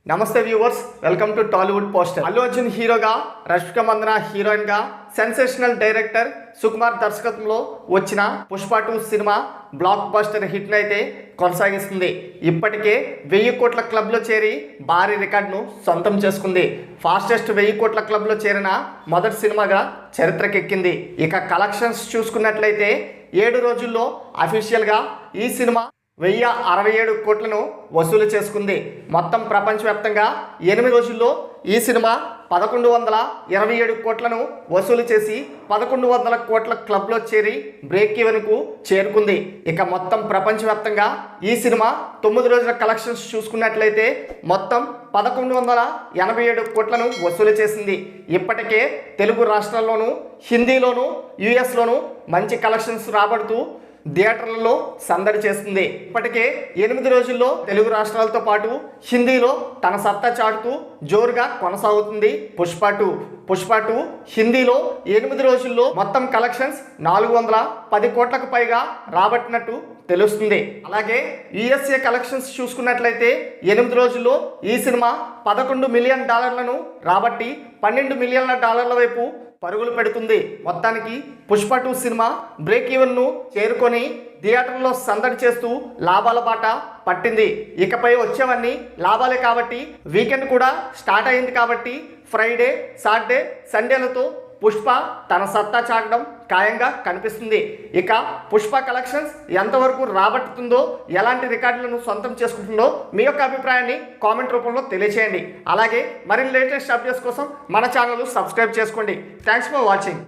నమస్తే viewers, welcome to Tollywood poster. Allu Arjun హీరోగా, Rashmika Mandanna heroine గా, సెన్సేషనల్ డైరెక్టర్ సుకుమార్ దర్శకత్వంలో వచ్చిన Pushpa 2 cinema block buster hit అయితే కొనసాగిస్తుంది. ఇప్పటికే 1000 కోట్ల క్లబ్లో చేరి భారీ రికార్డును సొంతం చేసుకుంది. ఫాస్టెస్ట్ 1000 కోట్ల క్లబ్లో చేరిన మొదటి సినిమాగా చరిత్రకెక్కింది. ఇక కలెక్షన్స్ చూసుకున్నట్లయితే 7 రోజుల్లో అఫీషియల్గా ఈ సినిమా 1067 కోట్లను వసూలు చేసుకుంది. మొత్తం ప్రపంచవ్యాప్తంగా 8 రోజుల్లో ఈ సినిమా 1127 కోట్లను వసూలు చేసి 1100 కోట్ల క్లబ్లో చేరి బ్రేక్ ఈవెన్కు చేరుకుంది. ఇక మొత్తం ప్రపంచవ్యాప్తంగా ఈ సినిమా 9 రోజుల కలెక్షన్స్ చూసుకున్నట్లయితే మొత్తం 1187 కోట్లను వసూలు చేసింది. ఇప్పటికే తెలుగు రాష్ట్రాల్లోనూ, హిందీలోనూ, యుఎస్లోనూ మంచి కలెక్షన్స్ రాబడుతూ థియేటర్లలో సందడి చేస్తుంది. ఇప్పటికే 8 రోజుల్లో తెలుగు రాష్ట్రాలతో పాటు హిందీలో తన సత్తా చాటుతూ జోరుగా కొనసాగుతుంది పుష్ప 2 హిందీలో 8 రోజుల్లో మొత్తం కలెక్షన్స్ 410 కోట్లకు పైగా రాబట్టినట్టు తెలుస్తుంది. అలాగే యుఎస్ఏ కలెక్షన్స్ చూసుకున్నట్లయితే 8 రోజుల్లో ఈ సినిమా $11 మిలియన్ రాబట్టి $12 మిలియన్ల వైపు పరుగులు పెడుతుంది. మొత్తానికి పుష్ప 2 సినిమా బ్రేక్ ఈవెన్ను చేరుకొని థియేటర్లో సందడి చేస్తూ లాభాల బాట పట్టింది. ఇకపై వచ్చేవన్నీ లాభాలే కాబట్టి వీకెండ్ కూడా స్టార్ట్ అయింది కాబట్టి ఫ్రైడే, సాటర్డే, సండేలతో పుష్ప తన సత్తా చాటడం ఖాయంగా కనిపిస్తుంది. ఇక పుష్ప కలెక్షన్స్ ఎంతవరకు రాబట్టుతుందో, ఎలాంటి రికార్డులను సొంతం చేసుకుంటుందో మీ యొక్క అభిప్రాయాన్ని కామెంట్ రూపంలో తెలియచేయండి. అలాగే మరిన్ని లేటెస్ట్ అప్డేట్స్ కోసం మన ఛానల్ సబ్స్క్రైబ్ చేసుకోండి. Thanks for watching.